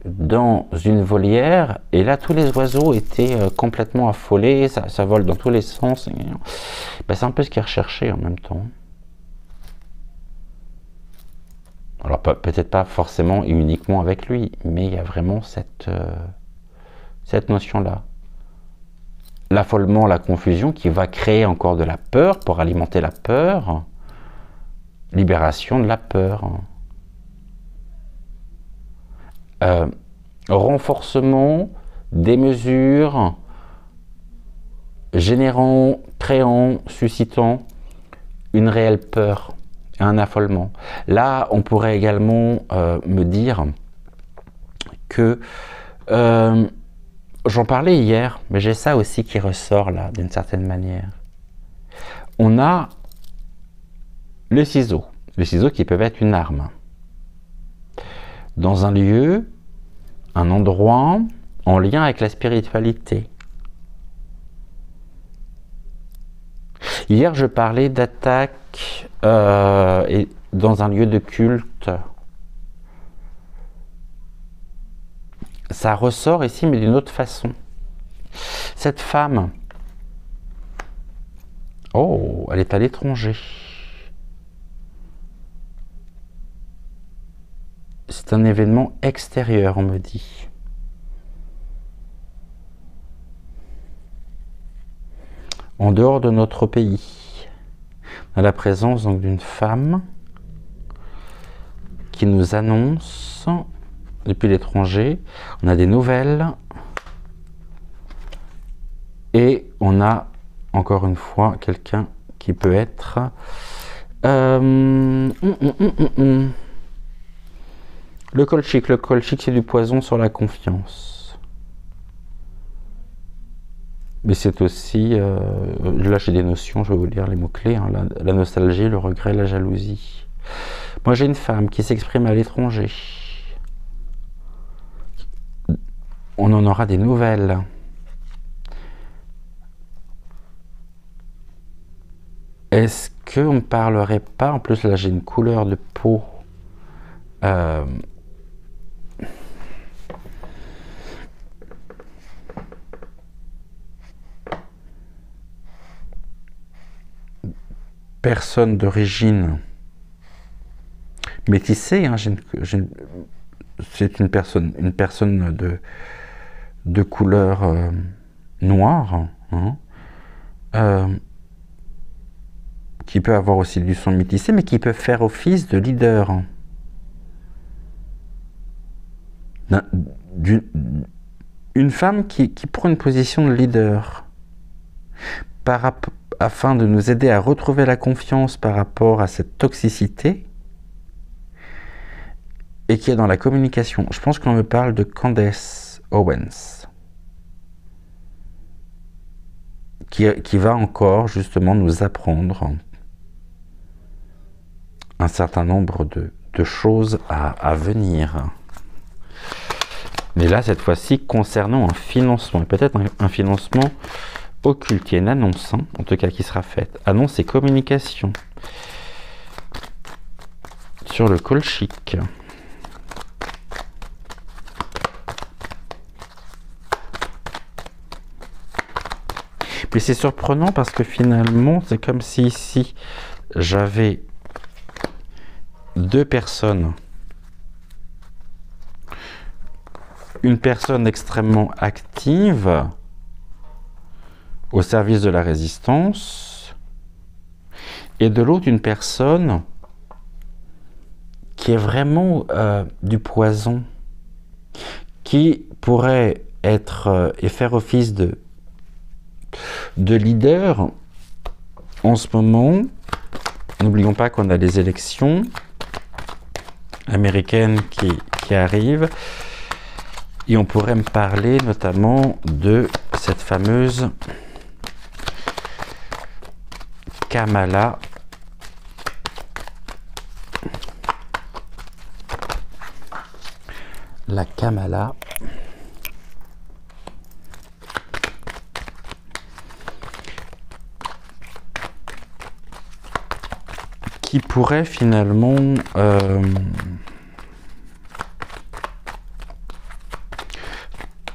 dans une volière et là tous les oiseaux étaient complètement affolés, ça vole dans tous les sens. Ben, c'est un peu ce qui est recherché en même temps. Alors peut-être pas forcément et uniquement avec lui, mais il y a vraiment cette notion-là. L'affolement, la confusion qui va créer encore de la peur pour alimenter la peur. Libération de la peur. Renforcement des mesures générant, créant, suscitant une réelle peur, un affolement. Là, on pourrait également me dire que j'en parlais hier, mais j'ai ça aussi qui ressort là, d'une certaine manière. On a les ciseaux qui peuvent être une arme. Dans un lieu, un endroit en lien avec la spiritualité. Hier, je parlais d'attaque dans un lieu de culte. Ça ressort ici, mais d'une autre façon. Cette femme, oh, elle est à l'étranger. C'est un événement extérieur, on me dit. En dehors de notre pays. On a la présence donc d'une femme qui nous annonce depuis l'étranger. On a des nouvelles. Et on a encore une fois quelqu'un qui peut être le colchique. Le colchique, c'est du poison sur la confiance. Mais c'est aussi, là j'ai des notions, je vais vous lire les mots-clés, hein, la nostalgie, le regret, la jalousie. Moi j'ai une femme qui s'exprime à l'étranger. On en aura des nouvelles. Est-ce qu'on ne parlerait pas, en plus là j'ai une couleur de peau, personne d'origine métissée, hein, c'est une personne de couleur noire, hein, qui peut avoir aussi du son métissé, mais qui peut faire office de leader. Une femme qui prend une position de leader afin de nous aider à retrouver la confiance par rapport à cette toxicité et qui est dans la communication. Je pense qu'on me parle de Candace Owens qui va encore justement nous apprendre un certain nombre de choses à venir. Mais là, cette fois-ci, concernant un financement, et peut-être un financement occulte, il y a une annonce, hein, en tout cas, qui sera faite. Annonce et communication sur le colchique. Mais c'est surprenant parce que finalement, c'est comme si ici, j'avais deux personnes. Une personne extrêmement active au service de la résistance, et de l'autre une personne qui est vraiment du poison, qui pourrait être et faire office de leader en ce moment. N'oublions pas qu'on a les élections américaines qui arrivent, et on pourrait me parler notamment de cette fameuse Kamala la Kamala qui pourrait finalement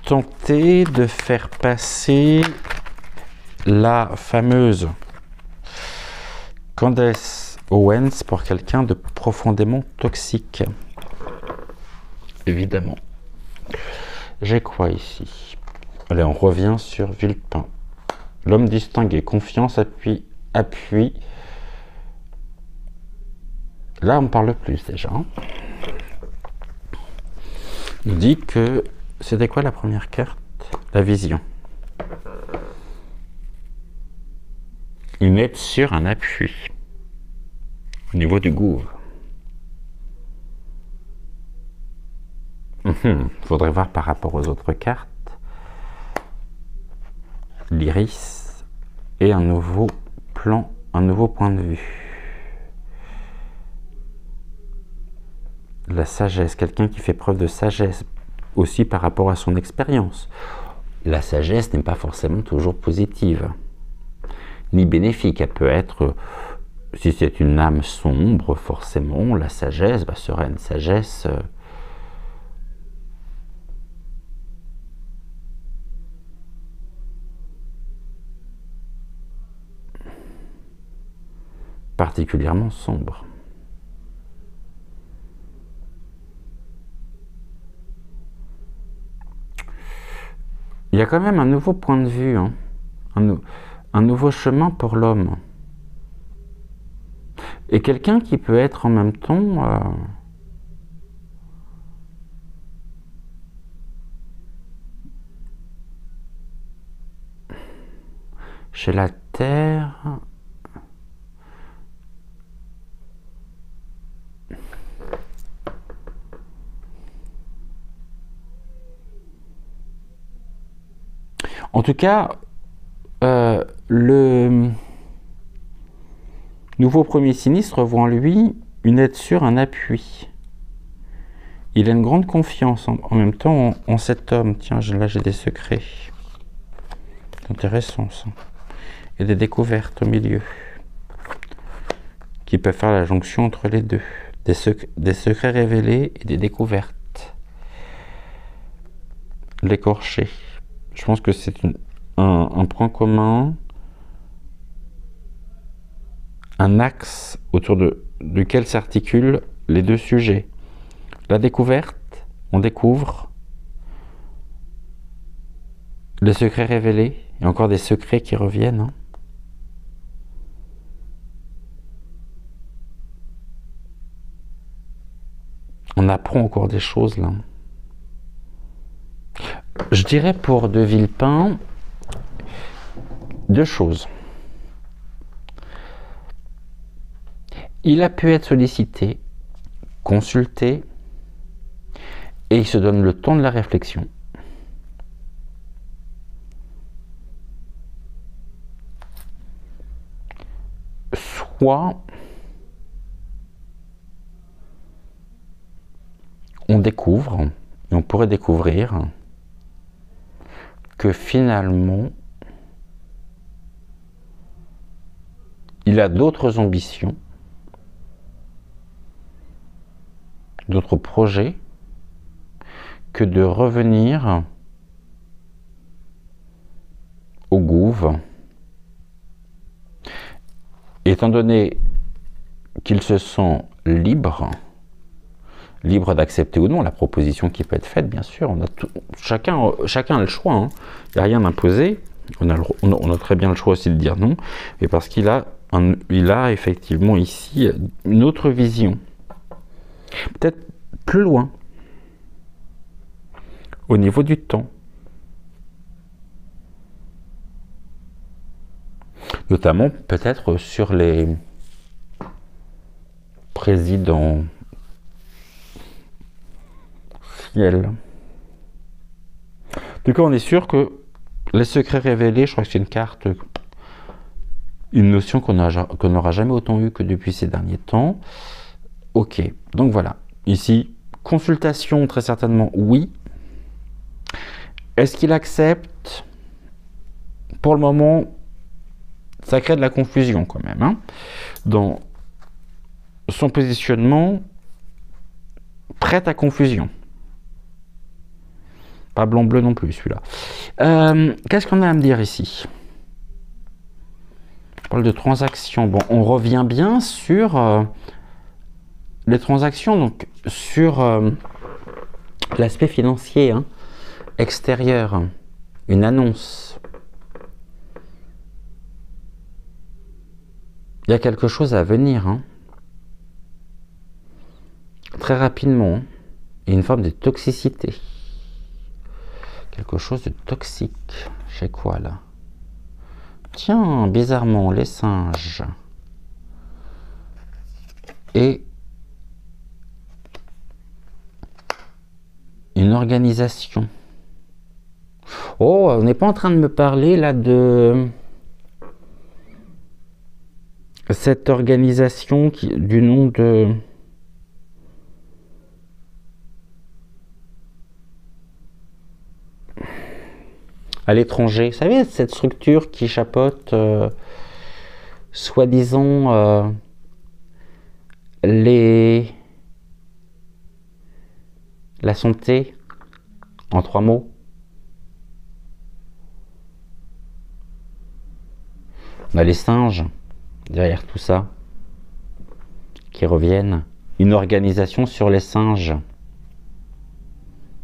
tenter de faire passer la fameuse Candace Owens pour quelqu'un de profondément toxique. Évidemment. J'ai quoi ici? Allez, on revient sur Villepin. L'homme distingué, confiance, appui. Là, on parle plus déjà. On dit que c'était quoi la première carte? La vision. Une aide sur un appui au niveau du gouffre. Faudrait voir par rapport aux autres cartes. L'iris et un nouveau plan, un nouveau point de vue. La sagesse, quelqu'un qui fait preuve de sagesse aussi par rapport à son expérience. La sagesse n'est pas forcément toujours positive, ni bénéfique. Elle peut être, si c'est une âme sombre, forcément, la sagesse sera une sagesse particulièrement sombre. Il y a quand même un nouveau point de vue, hein, un nouveau chemin pour l'homme. Et quelqu'un qui peut être en même temps chez la Terre. En tout cas, le nouveau premier sinistre voit en lui une aide sûre, un appui. Il a une grande confiance en même temps en cet homme. Tiens, là j'ai des secrets. C'est intéressant ça. Et des découvertes au milieu qui peuvent faire la jonction entre les deux. Des secrets révélés et des découvertes. L'écorché. Je pense que c'est un point commun, un axe autour duquel s'articulent les deux sujets. La découverte, on découvre les secrets révélés, et encore des secrets qui reviennent. Hein. On apprend encore des choses là. Je dirais pour De Villepin, deux choses. Il a pu être sollicité, consulté, et il se donne le temps de la réflexion. Soit on découvre, et on pourrait découvrir, que finalement, il a d'autres ambitions, d'autres projets, que de revenir au gouffre. Étant donné qu'il se sent libre d'accepter ou non la proposition qui peut être faite, bien sûr. Chacun a le choix, hein. Il n'y a rien d'imposé. On a très bien le choix aussi de dire non, mais parce qu'il a, effectivement ici une autre vision. Peut-être plus loin, au niveau du temps. Notamment peut-être sur les présidentielles. En tout cas, on est sûr que les secrets révélés, je crois que c'est une carte, une notion qu'on n'aura jamais autant eu que depuis ces derniers temps. Ok, donc voilà. Ici, consultation, très certainement, oui. Est-ce qu'il accepte? Pour le moment, ça crée de la confusion quand même, hein. Dans son positionnement, prête à confusion. Pas blanc-bleu non plus, celui-là. Qu'est-ce qu'on a à me dire ici? On parle de transactions. Bon, on revient bien sur les transactions, donc sur l'aspect financier, hein, extérieur, une annonce. Il y a quelque chose à venir, hein. Très rapidement, et une forme de toxicité. Quelque chose de toxique. Chez quoi, là? Tiens, bizarrement, les singes. Et une organisation. Oh, on n'est pas en train de me parler, là, de cette organisation du nom de... à l'étranger. Vous savez, cette structure qui chapeaute, soi-disant, la santé, en 3 mots. On a les singes, derrière tout ça, qui reviennent. Une organisation sur les singes.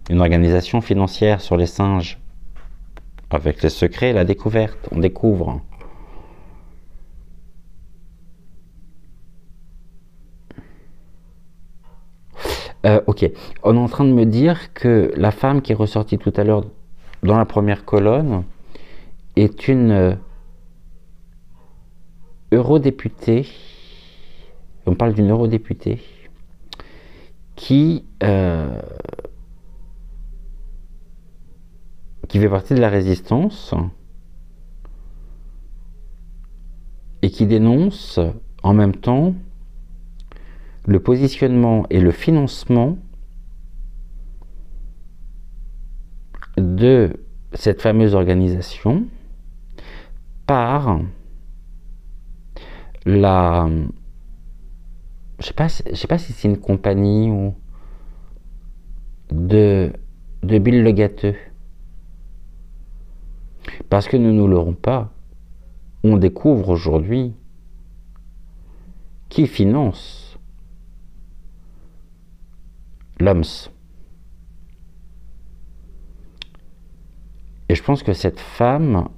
Une organisation financière sur les singes. Avec les secrets et la découverte, on découvre. Ok, on est en train de me dire que la femme qui est ressortie tout à l'heure dans la première colonne est une eurodéputée. On parle d'une eurodéputée qui fait partie de la résistance et qui dénonce en même temps le positionnement et le financement de cette fameuse organisation par la... Je sais pas si c'est une compagnie ou de Bill le Gâteux. Parce que nous ne l'aurons pas. On découvre aujourd'hui qui finance l'OMS. Et je pense que cette femme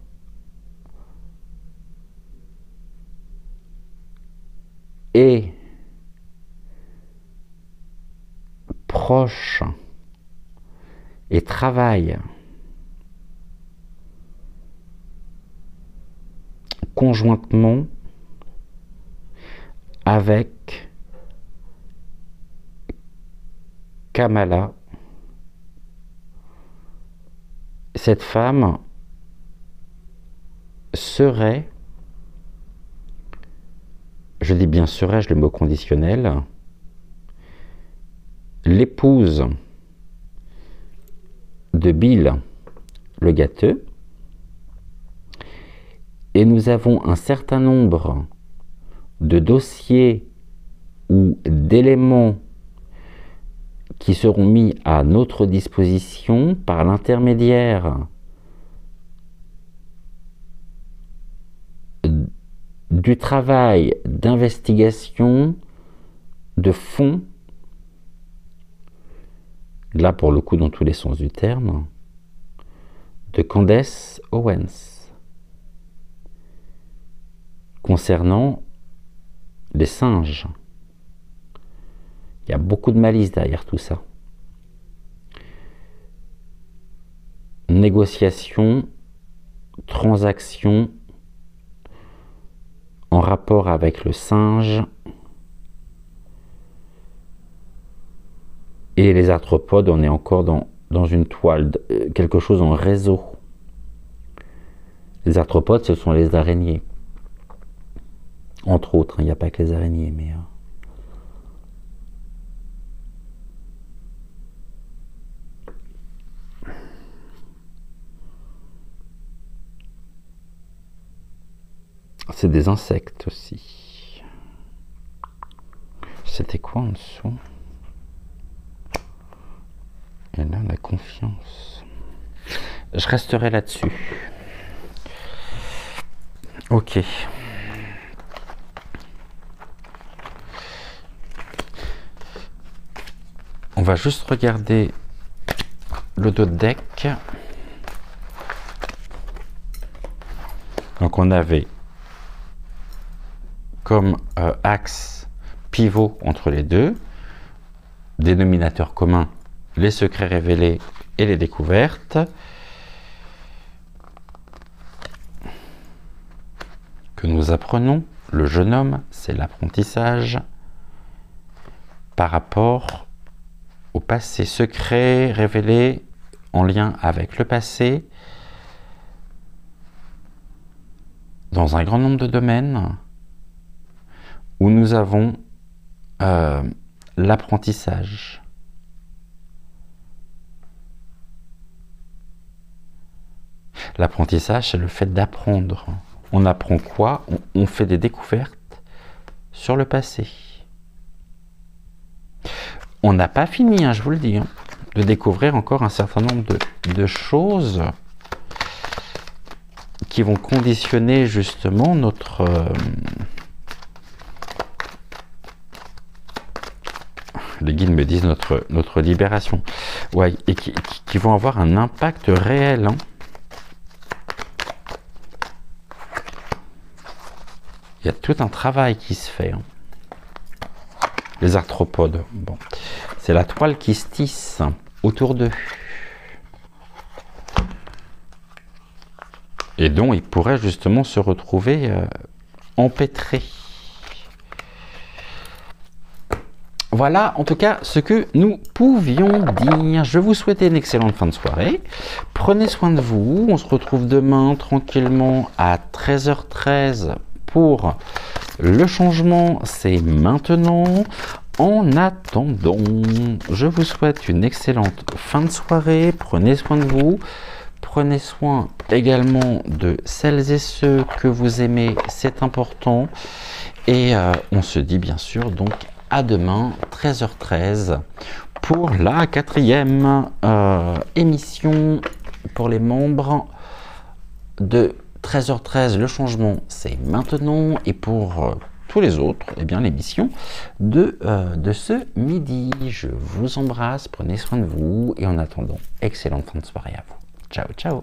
est proche et travaille conjointement avec Kamala. Cette femme serait, je dis bien serait, le mot conditionnel, l'épouse de Bill le Gâteux. Et nous avons un certain nombre de dossiers ou d'éléments qui seront mis à notre disposition par l'intermédiaire du travail d'investigation de fond, là pour le coup dans tous les sens du terme, de Candace Owens concernant les singes. Il y a beaucoup de malice derrière tout ça. Négociation, transaction en rapport avec le singe et les arthropodes. On est encore dans une toile, quelque chose en réseau. Les arthropodes, ce sont les araignées. Entre autres, il n'y a pas que les araignées, mais... c'est des insectes aussi. C'était quoi en dessous? Et là, la confiance. Je resterai là-dessus. Ok. On va juste regarder le dos de deck. Donc on avait comme axe pivot entre les deux, dénominateur commun, les secrets révélés et les découvertes. Que nous apprenons, le jeune homme, c'est l'apprentissage par rapport au passé, secret révélé en lien avec le passé, dans un grand nombre de domaines où nous avons l'apprentissage. L'apprentissage, c'est le fait d'apprendre. On apprend quoi? On fait des découvertes sur le passé. On n'a pas fini, hein, je vous le dis, hein, de découvrir encore un certain nombre de choses qui vont conditionner justement notre... les guides me disent notre libération. Ouais, et qui vont avoir un impact réel. Hein. Il y a tout un travail qui se fait. Hein. Les arthropodes, bon, c'est la toile qui se tisse autour d'eux. Et dont ils pourraient justement se retrouver empêtrés. Voilà, en tout cas, ce que nous pouvions dire. Je vous souhaite une excellente fin de soirée. Prenez soin de vous. On se retrouve demain tranquillement à 13h13 pour le changement. C'est maintenant. En attendant, je vous souhaite une excellente fin de soirée. Prenez soin de vous. Prenez soin également de celles et ceux que vous aimez. C'est important. Et on se dit bien sûr donc à demain, 13h13, pour la 4e émission pour les membres de 13h13. Le changement, c'est maintenant. Et pour tous les autres, eh bien l'émission de ce midi. Je vous embrasse, prenez soin de vous. Et en attendant, excellente fin de soirée à vous. Ciao, ciao.